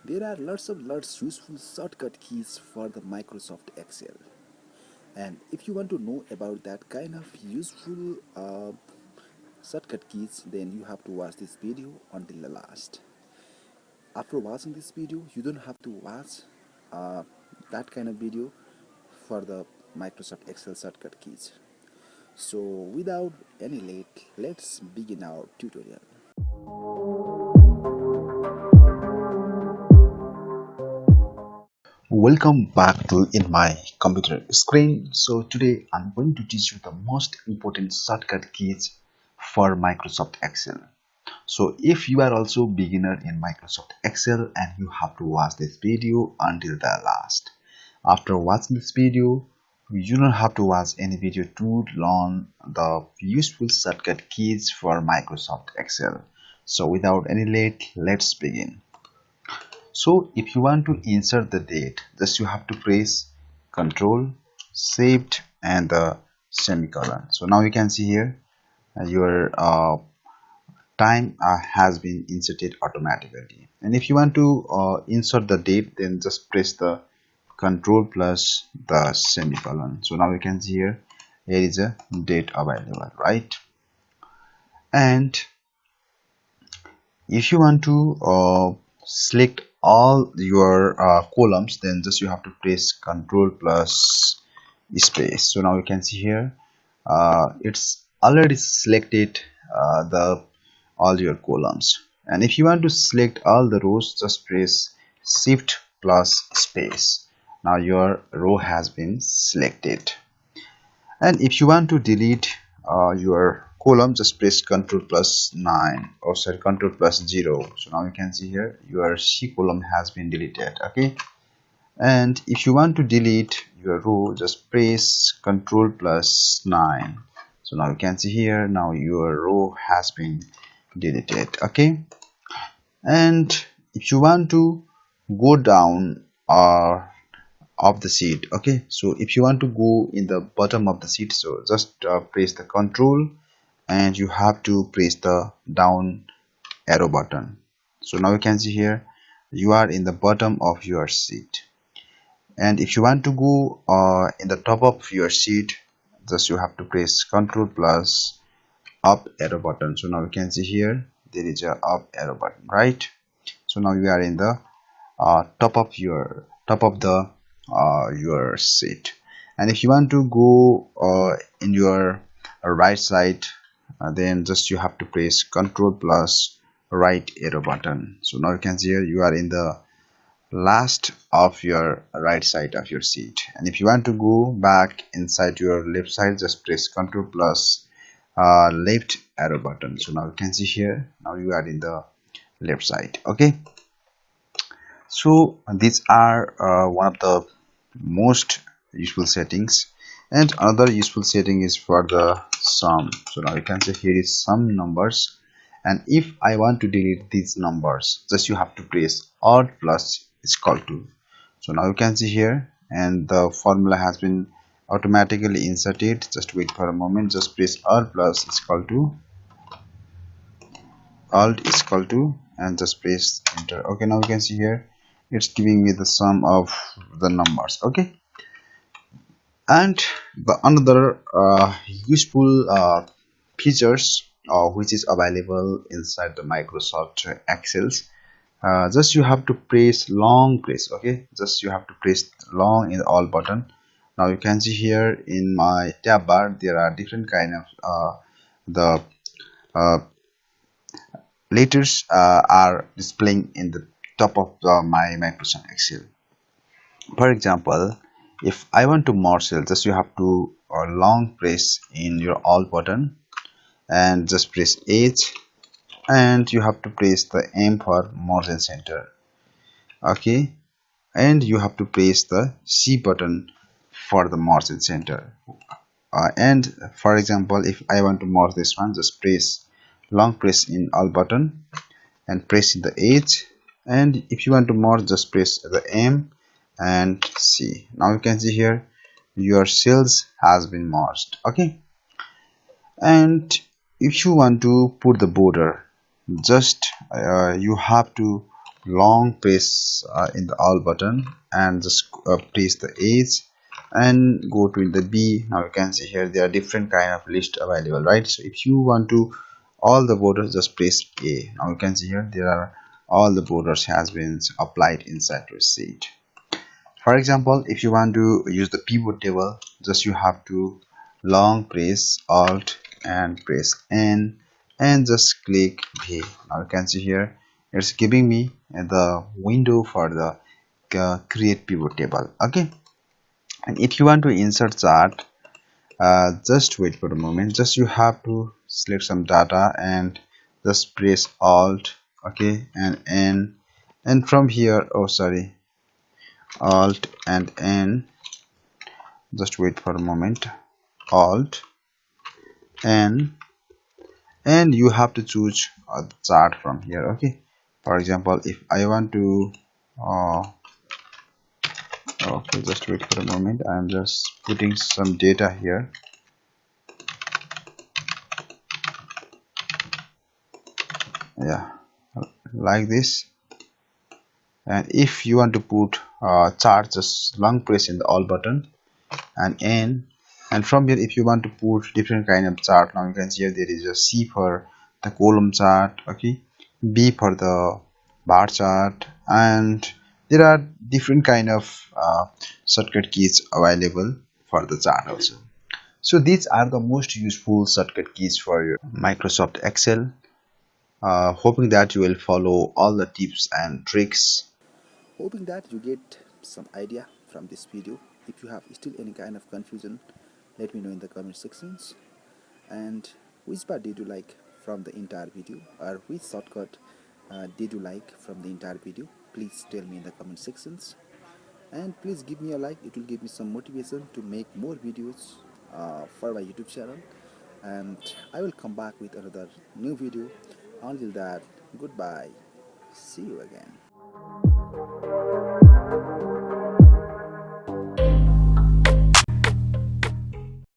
There are lots useful shortcut keys for the Microsoft Excel. And if you want to know about that kind of useful shortcut keys, then you have to watch this video until the last. After watching this video, you don't have to watch uh, that kind of video for the Microsoft Excel shortcut keys. So without any late, let's begin our tutorial. Welcome back to in my computer screen. So today I'm going to teach you the most important shortcut keys for Microsoft Excel. So if you are also beginner in Microsoft Excel, and you have to watch this video until the last. After watching this video, you don't have to watch any video to learn the useful shortcut keys for Microsoft Excel. So without any late, let's begin. So if you want to insert the date, just you have to press Control, Shift and the semicolon. So now you can see here your time has been inserted automatically. And if you want to insert the date, then just press the Control plus the semicolon. So now you can see here there is a date available, right? And if you want to select all your columns, then just you have to press Control plus space. So now you can see here it's already selected the all your columns. And if you want to select all the rows, just press Shift plus space. Now your row has been selected. And if you want to delete your column, just press Ctrl plus 9, or sorry, Ctrl plus 0. So now you can see here your C column has been deleted. Okay. And if you want to delete your row, just press Ctrl plus 9. So now you can see here now your row has been deleted. Okay. And if you want to go down of the sheet, okay, so if you want to go in the bottom of the sheet, so just press the Control and you have to press the down arrow button. So now you can see here you are in the bottom of your sheet. And if you want to go in the top of your sheet, just you have to press Control plus up arrow button. So now you can see here there is a up arrow button, right? So now you are in the top of the your sheet. And if you want to go in your right side, then just you have to press Control plus right arrow button. So now you can see here you are in the last of your right side of your sheet. And if you want to go back inside your left side, just press Control plus left arrow button. So now you can see here now you are in the left side. Okay. So these are one of the most useful settings. And another useful setting is for the sum. So now you can see here is some numbers, and if I want to delete these numbers, just you have to press Alt plus is equal to. So now you can see here and the formula has been automatically inserted. Just wait for a moment, just press Alt plus is equal to, Alt is equal to, and just press enter. Okay, now you can see here it's giving me the sum of the numbers. Okay. And the another useful features which is available inside the Microsoft Excel, just you have to press long press. Okay, just you have to press long in all button. Now you can see here in my tab bar there are different kind of the uh, letters are displaying in the top of my Microsoft Excel. For example, if I want to merge cell, just you have to long press in your alt button and just press H, and you have to press the M for margin center. Okay, and you have to press the C button for the margin center. And for example, if I want to merge this one, just press long press in alt button and press in the H, and if you want to merge, just press the M and C. Now you can see here your cells has been merged. Okay. And if you want to put the border, just you have to long press in the all button and just press the H and go to the B. Now you can see here there are different kind of list available, right? So if you want to all the borders, just press A. Now you can see here there are all the borders has been applied inside your sheet. For example, if you want to use the pivot table, just you have to long press Alt and press N and just click V. Now you can see here it's giving me the window for the create pivot table. Okay, and if you want to insert chart, just wait for a moment. Just you have to select some data and just press Alt, okay, and N, and from here, oh sorry, Alt and N. Just wait for a moment. Alt and you have to choose a chart from here. Okay, for example, if I want to uh, okay, just wait for a moment. I'm just putting some data here. Yeah, like this. And if you want to put chart, just long press in the all button and N, and from here if you want to put different kind of chart, now you can see here there is a C for the column chart, okay, B for the bar chart, and there are different kind of shortcut keys available for the chart also. So these are the most useful shortcut keys for your Microsoft Excel. Hoping that you will follow all the tips and tricks. Hoping that you get some idea from this video. If you have still any kind of confusion, let me know in the comment sections. And which part did you like from the entire video, or which shortcut did you like from the entire video? Please tell me in the comment sections. And please give me a like, it will give me some motivation to make more videos for my YouTube channel. And I will come back with another new video. Until that, goodbye. See you again.